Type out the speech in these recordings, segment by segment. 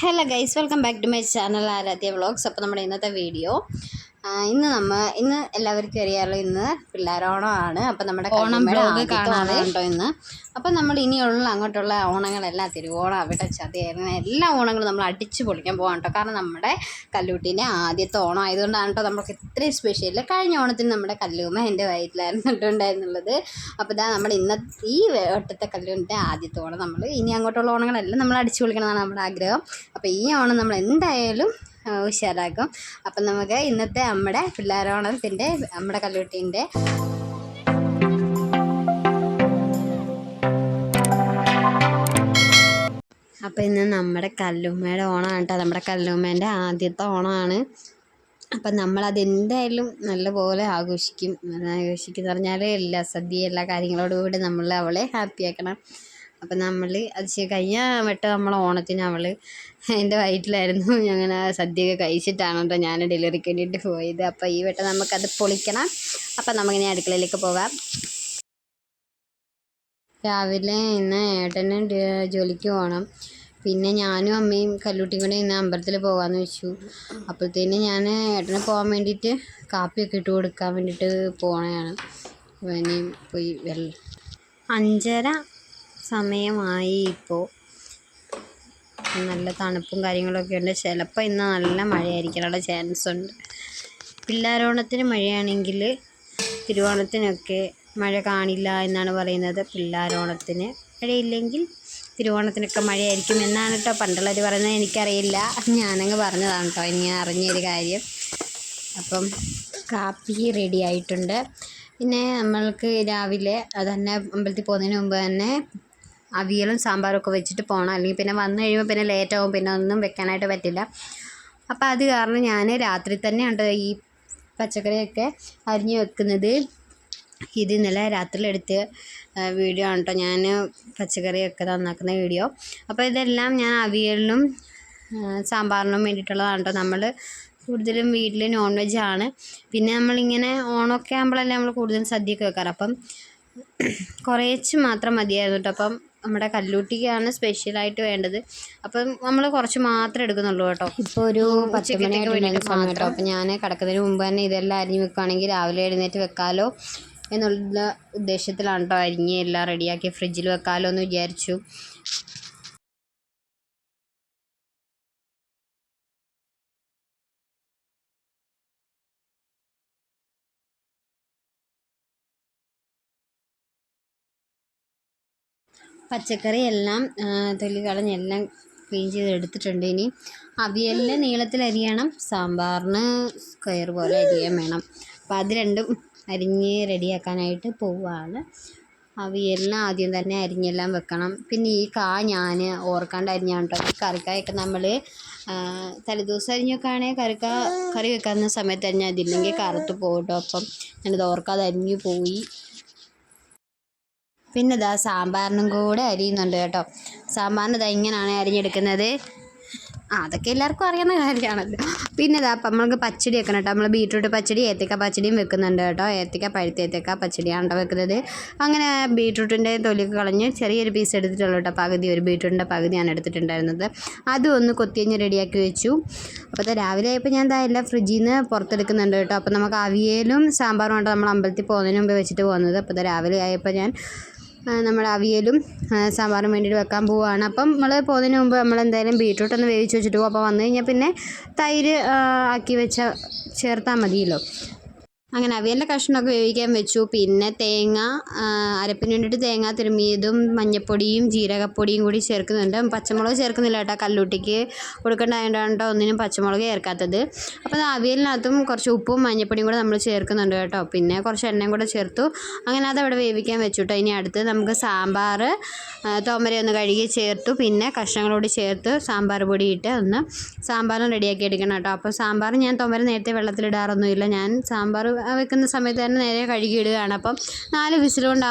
Hello guys, welcome back to my channel Aaradhya vlogs. അപ്പോൾ നമ്മുടെ ഇന്നത്തെ വീഡിയോ ഇന്ന് എല്ലാവർക്കും അറിയാമല്ലോ, ഇന്ന് പിള്ളേരോണമാണ്. അപ്പോൾ നമ്മുടെ ബ്ലോഗ് കാണാതെ കേട്ടോ ഇന്ന്. അപ്പോൾ നമ്മൾ ഇനിയുള്ള അങ്ങോട്ടുള്ള ഓണങ്ങളെല്ലാം തിരുവോണം അവിടെ ചതയായിരുന്നു എല്ലാ ഓണങ്ങളും നമ്മൾ അടിച്ച് പൊളിക്കാൻ പോകാം കേട്ടോ. കാരണം നമ്മുടെ കല്ലൂട്ടീൻ്റെ ആദ്യത്തെ ഓണം ആയതുകൊണ്ടാണ് കേട്ടോ നമുക്ക് ഇത്രയും സ്പെഷ്യൽ. കഴിഞ്ഞ ഓണത്തിന് നമ്മുടെ കല്ലൂമ്മ എൻ്റെ വയറ്റിലായിരുന്നു ഉണ്ടായിരുന്നുള്ളത്. അപ്പോൾ ഇതാ നമ്മുടെ ഈ വട്ടത്തെ കല്ലൂരിൻ്റെ ആദ്യത്തെ ഓണം നമ്മൾ ഇനി അങ്ങോട്ടുള്ള ഓണങ്ങളെല്ലാം നമ്മൾ അടിച്ച് പൊളിക്കണമെന്നാണ് നമ്മുടെ ആഗ്രഹം. അപ്പോൾ ഈ ഓണം നമ്മൾ എന്തായാലും ഉഷാറാക്കും. അപ്പം നമുക്ക് ഇന്നത്തെ നമ്മുടെ പിള്ളേരോണത്തിൻ്റെ നമ്മുടെ കല്ലൂട്ടീൻ്റെ അപ്പോൾ ഇന്ന് നമ്മുടെ കല്ലുമ്മയുടെ ഓണമാണ് കേട്ടോ. നമ്മുടെ കല്ലുമ്മേൻ്റെ ആദ്യത്തെ ഓണമാണ്. അപ്പം നമ്മളതെന്തായാലും നല്ലപോലെ ആഘോഷിക്കും പറഞ്ഞാൽ എല്ലാ സദ്യ എല്ലാ കാര്യങ്ങളോടുകൂടി നമ്മൾ അവളെ ഹാപ്പിയാക്കണം. അപ്പം നമ്മൾ അത് കഴിഞ്ഞ വട്ടം നമ്മൾ ഓണത്തിന് അവൾ എൻ്റെ വയറ്റിലായിരുന്നു. അങ്ങനെ സദ്യയൊക്കെ കഴിച്ചിട്ടാണ് കേട്ടോ ഞാൻ ഡെലിവറിക്ക് വേണ്ടിയിട്ട് പോയത്. അപ്പോൾ ഈ വട്ടം നമുക്കത് പൊളിക്കണം. അപ്പം നമുക്കിനി അടുക്കളയിലേക്ക് പോകാം. രാവിലെ ഇന്ന് ഏട്ടന് ജോലിക്ക് പോകണം. പിന്നെ ഞാനും അമ്മയും കല്ലൂട്ടിയും കൂടെ ഇന്ന് അമ്പലത്തിൽ പോകാമെന്ന് വെച്ചു. അപ്പോഴത്തേന് ഞാൻ ഏട്ടന് പോകാൻ വേണ്ടിയിട്ട് കാപ്പിയൊക്കെ ഇട്ട് കൊടുക്കാൻ വേണ്ടിയിട്ട് പോകണതാണ്. ഇനി പോയി 5:30 സമയമായി. ഇപ്പോൾ നല്ല തണുപ്പും കാര്യങ്ങളൊക്കെ ഉണ്ട്. ചിലപ്പോൾ ഇന്ന് നല്ല മഴയായിരിക്കാനുള്ള ചാൻസ് ഉണ്ട്. പിള്ളേരോണത്തിന് മഴയാണെങ്കിൽ തിരുവോണത്തിനൊക്കെ മഴ കാണില്ല എന്നാണ് പറയുന്നത്. പിള്ളേരോണത്തിന് മഴയില്ലെങ്കിൽ തിരുവോണത്തിനൊക്കെ മഴയായിരിക്കും എന്നാണ് കേട്ടോ പണ്ടുള്ളവർ പറയുന്നത്. എനിക്കറിയില്ല, ഞാനങ്ങ് പറഞ്ഞതാണ് കേട്ടോ ഇനി അറിഞ്ഞൊരു കാര്യം. അപ്പം കാപ്പി റെഡി ആയിട്ടുണ്ട്. പിന്നെ നമ്മൾക്ക് രാവിലെ തന്നെ അമ്പലത്തിൽ പോകുന്നതിന് മുമ്പ് തന്നെ അവിയലും സാമ്പാറൊക്കെ വെച്ചിട്ട് പോകണം. അല്ലെങ്കിൽ പിന്നെ വന്നു കഴിയുമ്പോൾ പിന്നെ ലേറ്റാവും, പിന്നെ ഒന്നും വെക്കാനായിട്ട് പറ്റില്ല. അപ്പോൾ അത് കാരണം ഞാൻ രാത്രി തന്നെയുണ്ട് ഈ പച്ചക്കറിയൊക്കെ അരിഞ്ഞ് വെക്കുന്നത്. ഇത് ഇന്നലെ രാത്രി എടുത്ത് വീഡിയോ ആണ് കേട്ടോ, ഞാൻ പച്ചക്കറിയൊക്കെ നന്നാക്കുന്ന വീഡിയോ. അപ്പോൾ ഇതെല്ലാം ഞാൻ അവിയലിനും സാമ്പാറിനും വേണ്ടിയിട്ടുള്ളതാണ് കേട്ടോ. നമ്മൾ കൂടുതലും വീട്ടിൽ നോൺ വെജ് ആണ്. പിന്നെ നമ്മളിങ്ങനെ ഓണമൊക്കെ ആകുമ്പോഴല്ലേ നമ്മൾ കൂടുതലും സദ്യയൊക്കെ വെക്കാറ്. അപ്പം കുറേച്ച് മാത്രം മതിയായിരുന്നു കേട്ടോ. അപ്പം നമ്മുടെ കല്ലൂട്ടിക്കാണ് സ്പെഷ്യലായിട്ട് വേണ്ടത്. അപ്പം നമ്മൾ കുറച്ച് മാത്രമേ എടുക്കുന്നുള്ളൂ കേട്ടോ. ഇപ്പോൾ ഒരു 10 മണിയൊക്കെ വേണ്ടിയിട്ട് സമയം കേട്ടോ. അപ്പം ഞാൻ കിടക്കുന്നതിന് മുമ്പ് തന്നെ ഇതെല്ലാം അരിഞ്ഞ് വെക്കുകയാണെങ്കിൽ രാവിലെ എഴുന്നേറ്റ് വെക്കാമല്ലോ എന്നുള്ള ഉദ്ദേശത്തിലാണ് കേട്ടോ അരിഞ്ഞ് എല്ലാം റെഡിയാക്കി ഫ്രിഡ്ജിൽ വെക്കാമല്ലോ എന്ന് വിചാരിച്ചു. പച്ചക്കറി എല്ലാം തൊലി കളഞ്ഞെല്ലാം ക്ലീൻ ചെയ്ത് എടുത്തിട്ടുണ്ട്. ഇനി അവിയലിന് നീളത്തിൽ അരിയണം, സാമ്പാറിന് സ്ക്വയർ പോലെ അരിയാൻ വേണം. അപ്പോൾ അത് രണ്ടും അരിഞ്ഞ് റെഡിയാക്കാനായിട്ട് പോവുകയാണ്. അവിയലിന് ആദ്യം തന്നെ അരിഞ്ഞെല്ലാം വെക്കണം. പിന്നെ ഈ ഞാൻ ഓർക്കാണ്ട് അരിഞ്ഞാണ് കേട്ടോ. ഈ കറിക്കായൊക്കെ നമ്മൾ തലേദിവസം അരിഞ്ഞൊക്കെയാണെങ്കിൽ കറി വെക്കാവുന്ന സമയത്ത് അരിഞ്ഞാൽ അതില്ലെങ്കിൽ കറുത്ത് പോകും കേട്ടോ. അപ്പം ഞാനിത് ഓർക്കാതെ അരിഞ്ഞു പോയി. പിന്നെ ഇതാ സാമ്പാറിനും കൂടെ അരിയുന്നുണ്ട് കേട്ടോ. സാമ്പാറിന് ഇതാ ഇങ്ങനെയാണ് അരിഞ്ഞെടുക്കുന്നത്. അതൊക്കെ എല്ലാവർക്കും അറിയുന്ന കാര്യമാണല്ലോ. പിന്നെ ഇതാ അപ്പം നമ്മൾക്ക് പച്ചടി വെക്കണം കേട്ടോ. നമ്മൾ ബീട്രൂട്ട് പച്ചടി ഏത്തക്ക പച്ചടിയും വെക്കുന്നുണ്ട് കേട്ടോ. പഴുത്ത ഏത്തക്ക പച്ചടിയാണ് കേട്ടോ വെക്കുന്നത്. അങ്ങനെ ബീട്രൂട്ടിൻ്റെ തൊലിയൊക്കെ കളഞ്ഞ് ചെറിയൊരു പീസ് എടുത്തിട്ടുള്ളൂ കേട്ടോ. ഒരു ബീട്രൂട്ടിൻ്റെ പകുതിയാണ് എടുത്തിട്ടുണ്ടായിരുന്നത്. അതും ഒന്ന് കൊത്തിയഞ്ഞ് റെഡിയാക്കി വെച്ചു. അപ്പോൾ രാവിലെ ആയപ്പോൾ ഞാൻ എല്ലാം ഫ്രിഡ്ജിൽ നിന്ന് പുറത്തെടുക്കുന്നുണ്ട് കേട്ടോ. അപ്പോൾ നമുക്ക് അവിയലും സാമ്പാറും കേട്ടോ നമ്മൾ അമ്പലത്തിൽ പോകുന്നതിന് മുമ്പ് വെച്ചിട്ട് പോകുന്നത്. അപ്പോൾ രാവിലെ ആയപ്പോൾ ഞാൻ നമ്മുടെ അവിയലും സാമ്പാറും വേണ്ടിയിട്ട് വെക്കാൻ പോവുകയാണ്. അപ്പം നമ്മൾ പോകുന്നതിന് മുമ്പ് നമ്മളെന്തായാലും ബീട്രൂട്ട് ഒന്ന് വേവിച്ച് വെച്ചിട്ട് പോകും. അപ്പോൾ വന്നു കഴിഞ്ഞാൽ പിന്നെ തൈര് ആക്കി ചേർത്താൽ മതിയല്ലോ. അങ്ങനെ അവിയലിൻ്റെ കഷ്ണമൊക്കെ വേവിക്കാൻ വെച്ചു. പിന്നെ തേങ്ങ അരപ്പിന് വേണ്ടിയിട്ട് തേങ്ങ തിരുമ്മിയതും മഞ്ഞൾപ്പൊടിയും ജീരകപ്പൊടിയും കൂടി ചേർക്കുന്നുണ്ട്. പച്ചമുളക് ചേർക്കുന്നില്ല കേട്ടോ, കല്ലൂട്ടിക്ക് കൊടുക്കേണ്ടതായതുകൊണ്ടാണ് കേട്ടോ ഒന്നിനും പച്ചമുളക് ചേർക്കാത്തത്. അപ്പോൾ അവിയലിനകത്തും കുറച്ച് ഉപ്പും മഞ്ഞൾപ്പൊടിയും കൂടെ നമ്മൾ ചേർക്കുന്നുണ്ട് കേട്ടോ. പിന്നെ കുറച്ച് എണ്ണയും കൂടെ ചേർത്തു. അങ്ങനെ അതവിടെ വേവിക്കാൻ വെച്ചു കേട്ടോ. ഇനി അടുത്ത് നമുക്ക് സാമ്പാർ തോമര ഒന്ന് കഴുകി ചേർത്തു. പിന്നെ കഷ്ണങ്ങളോട് ചേർത്ത് സാമ്പാർ പൊടി ഇട്ട് ഒന്ന് സാമ്പാറും റെഡിയാക്കി എടുക്കണം കേട്ടോ. അപ്പോൾ സാമ്പാർ ഞാൻ തോമര നേരത്തെ വെള്ളത്തിലിടാറൊന്നുമില്ല. ഞാൻ സാമ്പാർ വെക്കുന്ന സമയത്ത് തന്നെ നേരെ കഴുകിയിടുകയാണ്. അപ്പം 4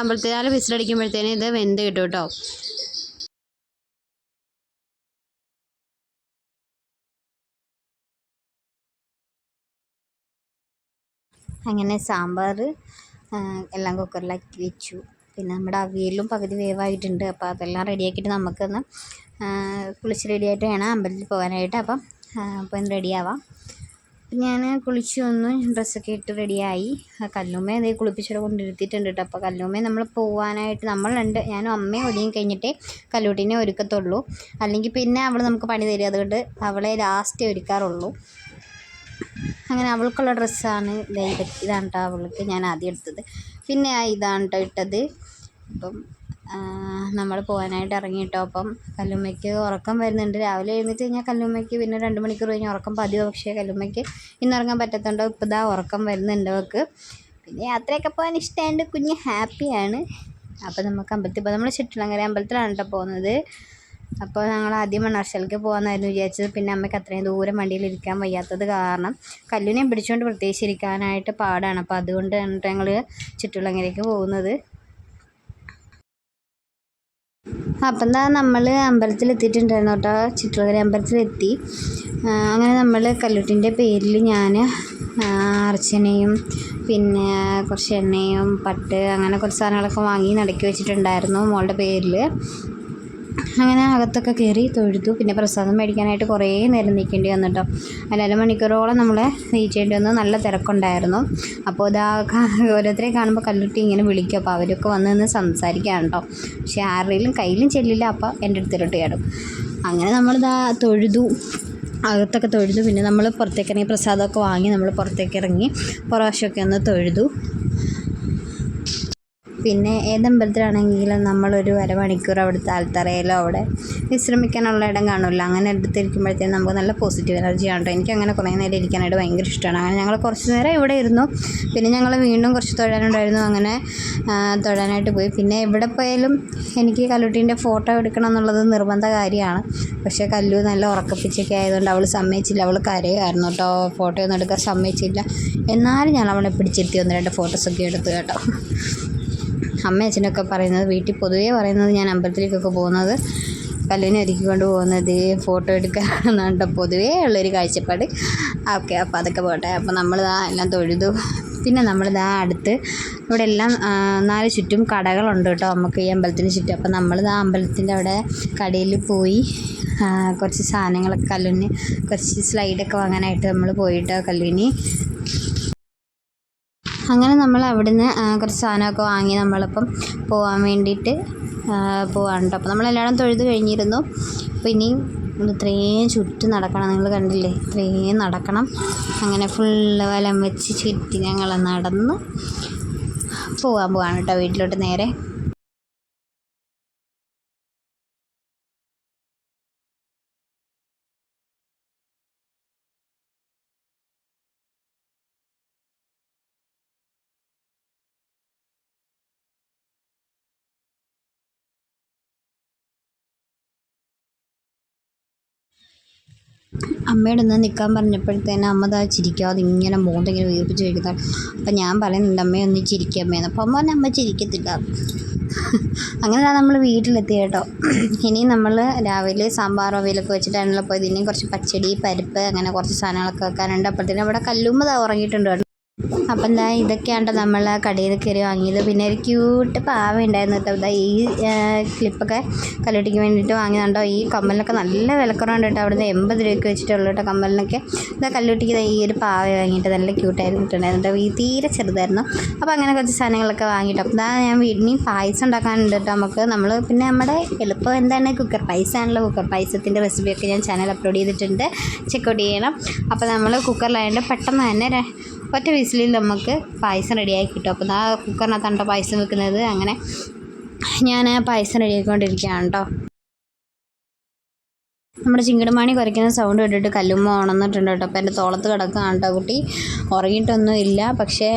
വിസിലടിക്കുമ്പോഴത്തേനും ഇത് വെന്ത് കിട്ടും കേട്ടോ. അങ്ങനെ സാമ്പാർ എല്ലാം കുക്കറിലാക്കി വെച്ചു. പിന്നെ നമ്മുടെ അവിയലും പകുതി വേവായിട്ടുണ്ട്. അപ്പോൾ അതെല്ലാം റെഡിയാക്കിയിട്ട് നമുക്കൊന്ന് കുളിച്ച് റെഡിയായിട്ട് വേണം അമ്പലത്തിൽ പോകാനായിട്ട്. അപ്പം ഒന്ന് റെഡിയാവാം. ഞാൻ കുളിച്ച് വന്നു, ഡ്രസ്സൊക്കെ ഇട്ട് റെഡിയായി. കല്ലുമ്മയെ അതേ കുളിപ്പിച്ചിട്ട് കൊണ്ടിരുത്തിയിട്ടുണ്ട് കേട്ടോ. അപ്പോൾ കല്ലുമ്മയെ നമ്മൾ പോകാനായിട്ട് ഞാനും അമ്മയും ഒരുങ്ങി കഴിഞ്ഞിട്ടേ കല്ലൂട്ടീനെ ഒരുക്കത്തുള്ളൂ. അല്ലെങ്കിൽ പിന്നെ അവൾ നമുക്ക് പണി തരും. അതുകൊണ്ട് അവളെ ലാസ്റ്റേ ഒരുക്കാറുള്ളൂ. അങ്ങനെ അവൾക്കുള്ള ഡ്രസ്സാണ് ഇതാണ് കേട്ടോ അവൾക്ക് ഞാൻ ആദ്യം എടുത്തത്. പിന്നെ ഇതാണ് കേട്ടോ ഇട്ടത്. അപ്പം നമ്മൾ പോകാനായിട്ട് ഇറങ്ങി കേട്ടോ. അപ്പം കല്ലുമ്മയ്ക്ക് ഉറക്കം വരുന്നുണ്ട്. രാവിലെ എഴുന്നേറ്റ് കഴിഞ്ഞാൽ കല്ലുമ്മയ്ക്ക് പിന്നെ 2 മണിക്കൂർ കഴിഞ്ഞ് ഉറക്കം പതിവ്. പക്ഷേ കല്ലുമ്മയ്ക്ക് ഇന്നിറങ്ങാൻ പറ്റാത്തതുകൊണ്ട് ഇപ്പോൾ ഇതാ ഉറക്കം വരുന്നുണ്ട് അവൾക്ക്. പിന്നെ യാത്രയൊക്കെ പോകാൻ ഇഷ്ടമായതുകൊണ്ട് കുഞ്ഞ് ഹാപ്പിയാണ്. അപ്പോൾ നമുക്ക് അമ്പലത്തിൽ പോകാം. നമ്മൾ ചിറ്റിലങ്കര അമ്പലത്തിലാണ് കേട്ടോ പോകുന്നത്. അപ്പോൾ ഞങ്ങൾ ആദ്യം മണ്ണാർശാലയ്ക്ക് പോകാമെന്നായിരുന്നു വിചാരിച്ചത്. പിന്നെ അമ്മയ്ക്ക് അത്രയും ദൂരം വണ്ടിയിലിരിക്കാൻ വയ്യാത്തത് കാരണം കല്ലിനെ പിടിച്ചുകൊണ്ട് പ്രത്യേകിച്ച് ഇരിക്കാനായിട്ട് പാടാണ്. അപ്പോൾ അതുകൊണ്ടാണ് ഞങ്ങൾ ചുറ്റുളങ്ങരയ്ക്ക് പോകുന്നത്. അപ്പം എന്താ നമ്മൾ അമ്പലത്തിലെത്തിയിട്ടുണ്ടായിരുന്നു കേട്ടോ. ചുറ്റുളങ്ങര അമ്പലത്തിലെത്തി. അങ്ങനെ നമ്മൾ കല്ലൂട്ടിൻ്റെ പേരിൽ ഞാൻ അർച്ചനയും പിന്നെ കുറച്ച് എണ്ണയും പട്ട് അങ്ങനെ കുറച്ച് സാധനങ്ങളൊക്കെ വാങ്ങി നടക്കി വെച്ചിട്ടുണ്ടായിരുന്നു മോളുടെ പേരിൽ. അങ്ങനെ അകത്തൊക്കെ കയറി തൊഴുതു. പിന്നെ പ്രസാദം മേടിക്കാനായിട്ട് കുറേ നേരം നിൽക്കേണ്ടി വന്നു കേട്ടോ. 4 മണിക്കൂറോളം നമ്മൾ വെയിറ്റ് ചെയ്യേണ്ടി വന്നു. നല്ല തിരക്കുണ്ടായിരുന്നു. അപ്പോൾ ഓരോരുത്തരെ കാണുമ്പോൾ കല്ലുട്ടി ഇങ്ങനെ വിളിക്കും. അപ്പോൾ അവരൊക്കെ വന്ന് നിന്ന് സംസാരിക്കുകയാണ് കേട്ടോ. പക്ഷേ ആരുടെയും കയ്യിലും ചെല്ലില്ല. അപ്പോൾ എൻ്റെ അടുത്തിലോട്ട് കയറും. അങ്ങനെ നമ്മളിതാ തൊഴുതു, അകത്തൊക്കെ തൊഴുതു. പിന്നെ നമ്മൾ പുറത്തേക്ക് ഇറങ്ങി പ്രസാദമൊക്കെ വാങ്ങി നമ്മൾ പുറത്തേക്ക് ഇറങ്ങി പ്രാവശ്യമൊക്കെ ഒന്ന് തൊഴുതു. പിന്നെ ഏതമ്പലത്തിലാണെങ്കിലും നമ്മളൊരു അരമണിക്കൂർ അവിടുത്തെ ആൽത്തറയിലോ അവിടെ വിശ്രമിക്കാനുള്ള ഇടം കാണുമല്ലോ. അങ്ങനെ എടുത്തിരിക്കുമ്പോഴത്തേക്കും നമുക്ക് നല്ല പോസിറ്റീവ് എനർജിയാണ് കേട്ടോ. എനിക്കങ്ങനെ കുറേ നേരം ഇരിക്കാനായിട്ട് ഭയങ്കര ഇഷ്ടമാണ്. അങ്ങനെ ഞങ്ങൾ കുറച്ച് നേരം ഇവിടെ ഇരുന്നു. പിന്നെ ഞങ്ങൾ വീണ്ടും കുറച്ച് തൊഴാനുണ്ടായിരുന്നു. അങ്ങനെ തൊഴാനായിട്ട് പോയി. പിന്നെ എവിടെ പോയാലും എനിക്ക് കല്ലൂട്ടീൻ്റെ ഫോട്ടോ എടുക്കണം എന്നുള്ളത് നിർബന്ധ കാര്യമാണ്. പക്ഷേ കല്ലു നല്ല ഉറക്കപ്പിച്ചൊക്കെ ആയതുകൊണ്ട് അവൾ സമ്മതിച്ചില്ല. അവൾ കരയുമായിരുന്നു കേട്ടോ. ഫോട്ടോ ഒന്നും എടുക്കാൻ സമ്മതിച്ചില്ല. എന്നാലും ഞാൻ അവളെ പിടിച്ചെത്തി 1-2 ഫോട്ടോസൊക്കെ എടുത്തു കേട്ടോ. അമ്മ അച്ഛനൊക്കെ പറയുന്നത്, വീട്ടിൽ പൊതുവേ പറയുന്നത് ഞാൻ അമ്പലത്തിലേക്കൊക്കെ പോകുന്നത് കല്ലിനെ ഒരുക്കിക്കൊണ്ട് പോകുന്നത് ഫോട്ടോ എടുക്കാനാണ് കേട്ടോ പൊതുവേ ഉള്ളൊരു കാഴ്ചപ്പാട്. ഓക്കെ, അപ്പോൾ അതൊക്കെ പോട്ടെ. അപ്പോൾ നമ്മളിതാ എല്ലാം തൊഴുതു. പിന്നെ നമ്മളിതാ അടുത്ത് ഇവിടെ എല്ലാം 4 ചുറ്റും കടകളുണ്ട് കേട്ടോ നമുക്ക് ഈ അമ്പലത്തിന് ചുറ്റും. അപ്പോൾ നമ്മളിതാ അമ്പലത്തിൻ്റെ അവിടെ കടയിൽ പോയി കുറച്ച് സാധനങ്ങളൊക്കെ കല്ലിന് കുറച്ച് സ്ലൈഡൊക്കെ വാങ്ങാനായിട്ട് നമ്മൾ പോയിട്ടോ കല്ലിന്. അങ്ങനെ നമ്മൾ അവിടുന്ന് കുറച്ച് സാധനമൊക്കെ വാങ്ങി നമ്മളിപ്പം പോകാൻ വേണ്ടിയിട്ട് പോവാണ് കേട്ടോ. അപ്പോൾ നമ്മളെല്ലാവരും തൊഴുത് കഴിഞ്ഞിരുന്നു. അപ്പോൾ ഇനിയും ഇത്രയും ചുറ്റും നടക്കണം. നിങ്ങൾ കണ്ടില്ലേ, ഇത്രയും നടക്കണം. അങ്ങനെ ഫുള്ള് വലം വെച്ച് ചുറ്റി ഞങ്ങൾ നടന്ന് പോവാണ് കേട്ടോ വീട്ടിലോട്ട് നേരെ. അമ്മയോട് ഒന്ന് നിൽക്കാൻ പറഞ്ഞപ്പോഴത്തേനും അമ്മ ദാ ചിരിക്കാതെ ഇങ്ങനെ മോന്തിങ്ങനെ വീർപ്പിച്ച് വയ്ക്കുന്നത്. അപ്പം ഞാൻ പറയുന്നുണ്ട് അമ്മയൊന്ന് ചിരിക്കുക അമ്മയെന്ന്. അപ്പോൾ അമ്മ പറഞ്ഞാൽ അമ്മ ചിരിക്കത്തില്ല. അങ്ങനെ നമ്മൾ വീട്ടിലെത്തി കേട്ടോ. ഇനി നമ്മൾ രാവിലെ സാമ്പാർ അവിയലൊക്കെ വെച്ചിട്ടാണല്ലോ പോയത്. ഇനിയും കുറച്ച് പച്ചടി പരിപ്പ് അങ്ങനെ കുറച്ച് സാധനങ്ങളൊക്കെ വെക്കാനുണ്ട്. അപ്പോഴത്തേനും അവിടെ കല്ലുമ്മ ഉറങ്ങിയിട്ടുണ്ട് കേട്ടോ. അപ്പം എന്താ ഇതൊക്കെയാണ് നമ്മൾ കടയിൽ കയറി വാങ്ങിയത്. പിന്നെ ഒരു ക്യൂട്ട് പാവ ഉണ്ടായിരുന്നു കേട്ടോ. ഇതാ ഈ ക്ലിപ്പൊക്കെ കല്ലുട്ടിക്ക് വേണ്ടിയിട്ട് വാങ്ങിയതുണ്ടോ. ഈ കമ്മലിനൊക്കെ നല്ല വിലക്കുറവുണ്ട് കേട്ടോ. അവിടുന്ന് 80 രൂപയ്ക്ക് വെച്ചിട്ടുള്ളൂ കേട്ടോ കമ്മലിനൊക്കെ. ഇതാ കല്ലുട്ടിക്ക് ഈ ഒരു പാവ വാങ്ങിയിട്ട് നല്ല ക്യൂട്ടായിരുന്നു കിട്ടുന്നുണ്ടായിരുന്നു കേട്ടോ. ഈ തീരെ ചെറുതായിരുന്നു. അപ്പോൾ അങ്ങനെ കുറച്ച് സാധനങ്ങളൊക്കെ വാങ്ങിയിട്ട് അപ്പോൾ ഞാൻ വീടിന് പായസം ഉണ്ടാക്കാനുണ്ട് കേട്ടോ നമുക്ക്. പിന്നെ നമ്മുടെ എളുപ്പം എന്താണ് കുക്കർ പായസമാണല്ലോ. കുക്കർ പായസത്തിൻ്റെ റെസിപ്പിയൊക്കെ ഞാൻ ചാനൽ അപ്ലോഡ് ചെയ്തിട്ടുണ്ട്, ചെക്കൗട്ട് ചെയ്യണം. അപ്പോൾ നമ്മൾ കുക്കറിലായതുകൊണ്ട് പെട്ടെന്ന് തന്നെ ഒറ്റ വിസിലിൽ നമുക്ക് പായസം റെഡിയാക്കി കിട്ടും. അപ്പോൾ ആ കുക്കറിനകത്താണ് പായസം വെക്കുന്നത്. അങ്ങനെ ഞാൻ പായസം റെഡിയാക്കിക്കൊണ്ടിരിക്കുകയാണ് കേട്ടോ. നമ്മുടെ ചിങ്കിടുമാണി കുരയ്ക്കുന്ന സൗണ്ട് കേട്ടിട്ട് കല്ലുമ്മ ഉണർന്നിട്ടുണ്ട് കേട്ടോ. അപ്പോൾ എൻ്റെ തോളത്ത് കിടക്കുകയാണ് കേട്ടോ കുട്ടി. ഉറങ്ങിയിട്ടൊന്നും ഇല്ല. പക്ഷേ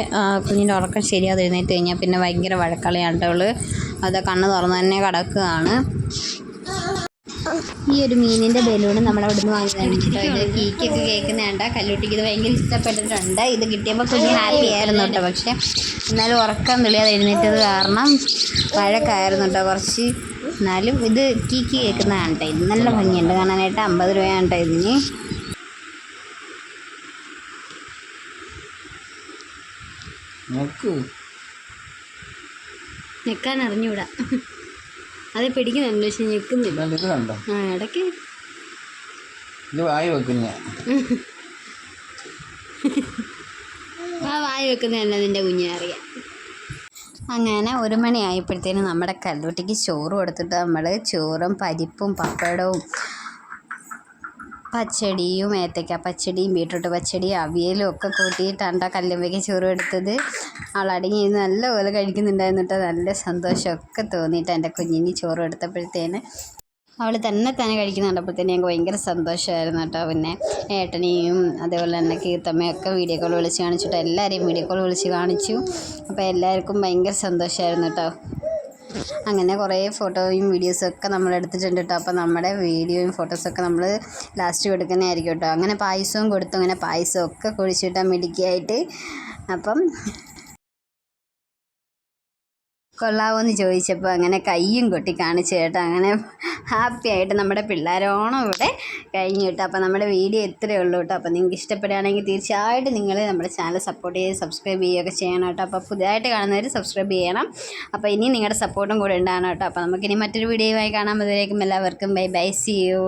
കുഞ്ഞിൻ്റെ ഉറക്കം ശരിയാതെ എഴുന്നേറ്റ് കഴിഞ്ഞാൽ പിന്നെ ഭയങ്കര വഴക്കളിയാണ് കേട്ടോ. അവൾ അത് കണ്ണ് തുറന്ന് തന്നെ കിടക്കുകയാണ്. ഈ ഒരു മീനിൻ്റെ ബലൂൺ നമ്മളവിടെ നിന്ന് വാങ്ങിയതാണ് കേട്ടോ. ഇത് കീക്കൊക്കെ കേൾക്കുന്നതുകൊണ്ട് കല്ലൂട്ടിക്ക് ഇത് ഭയങ്കര ഇഷ്ടപ്പെട്ടിട്ടുണ്ട്. ഇത് കിട്ടിയപ്പോൾ കുഞ്ഞ് ഹാപ്പി ആയിരുന്നു കേട്ടോ. പക്ഷേ എന്നാലും ഉറക്കം തെളിയാതെ എഴുന്നേറ്റത് കാരണം വഴക്കായിരുന്നു കേട്ടോ കുറച്ച്. എന്നാലും ഇത് കീക്ക് കേൾക്കുന്നതാണ് കേട്ടോ. ഇത് നല്ല ഭംഗിയുണ്ട് കാണാനായിട്ട്. 50 രൂപയാണ് കേട്ടോ ഇതിന്. ഞെക്കാൻ അറിഞ്ഞൂടാ. അത് പിടിക്കുന്നുണ്ട് പക്ഷെ ഞെക്കുന്നില്ല. ആ ഇടയ്ക്ക് വായി വെക്കുന്ന വായി വെക്കുന്ന തന്നെ അതിൻ്റെ കുഞ്ഞെ അറിയാം. അങ്ങനെ 1 മണി ആയപ്പോഴത്തേനും നമ്മുടെ കല്ലൂട്ടിക്ക് ചോറ് കൊടുത്തിട്ട് നമ്മൾ ചോറും പരിപ്പും പപ്പടവും പച്ചടിയും ഏത്തയ്ക്ക പച്ചടിയും ബീട്രൂട്ട് പച്ചടിയും അവിയലും ഒക്കെ കൂട്ടിയിട്ടാണ് കല്ലുമ്മയ്ക്ക് ചോറ് എടുത്തത്. അവളടങ്ങി നല്ലപോലെ കഴിക്കുന്നുണ്ടായിരുന്നു കേട്ടോ. നല്ല സന്തോഷമൊക്കെ തോന്നിയിട്ട് എൻ്റെ കുഞ്ഞിന് ചോറ് എടുത്തപ്പോഴത്തേന് അവൾ തന്നെ കഴിക്കുന്ന കണ്ടപ്പോഴത്തേന് ഞങ്ങൾക്ക് ഭയങ്കര സന്തോഷമായിരുന്നു കേട്ടോ. പിന്നെ ഏട്ടനെയും അതേപോലെ തന്നെ കീർത്തമ്മയൊക്കെ വീഡിയോ കോൾ വിളിച്ച് കാണിച്ചിട്ട് എല്ലാവരെയും വീഡിയോ കോൾ വിളിച്ച് കാണിച്ചു. അപ്പോൾ എല്ലാവർക്കും ഭയങ്കര സന്തോഷമായിരുന്നു കേട്ടോ. അങ്ങനെ കുറേ ഫോട്ടോയും വീഡിയോസും ഒക്കെ നമ്മൾ എടുത്തിട്ടുണ്ട് കേട്ടോ. അപ്പോൾ നമ്മുടെ വീഡിയോയും ഫോട്ടോസൊക്കെ നമ്മൾ ലാസ്റ്റ് കൊടുക്കുന്നതായിരിക്കും കേട്ടോ. അങ്ങനെ പായസവും കൊടുത്തു. അങ്ങനെ പായസമൊക്കെ കുടിച്ചിട്ടാൽ മിടുക്കിയായിട്ട്. അപ്പം കൊള്ളാവോന്ന് ചോദിച്ചപ്പോൾ അങ്ങനെ കയ്യും കൊട്ടി കാണിച്ചു കേട്ടോ. അങ്ങനെ ഹാപ്പി ആയിട്ട് നമ്മുടെ പിള്ളേരോണം ഇവിടെ കഴിഞ്ഞു കേട്ടോ. അപ്പോൾ നമ്മുടെ വീഡിയോ ഇത്രയേ ഉള്ളൂ കേട്ടോ. അപ്പോൾ നിങ്ങൾക്ക് ഇഷ്ടപ്പെടുകയാണെങ്കിൽ തീർച്ചയായിട്ടും നിങ്ങൾ നമ്മുടെ ചാനൽ സപ്പോർട്ട് ചെയ്ത് സബ്സ്ക്രൈബ് ചെയ്യുകയൊക്കെ ചെയ്യണം കേട്ടോ. അപ്പോൾ പുതിയതായിട്ട് കാണുന്നവർ സബ്സ്ക്രൈബ് ചെയ്യണം. അപ്പോൾ ഇനി നിങ്ങളുടെ സപ്പോർട്ടും കൂടെ ഉണ്ടാകണം കേട്ടോ. അപ്പോൾ നമുക്കിനി മറ്റൊരു വീഡിയോയുമായി കാണാൻ. അതുവരേക്കും എല്ലാവർക്കും ബൈ ബൈ, സീ യു.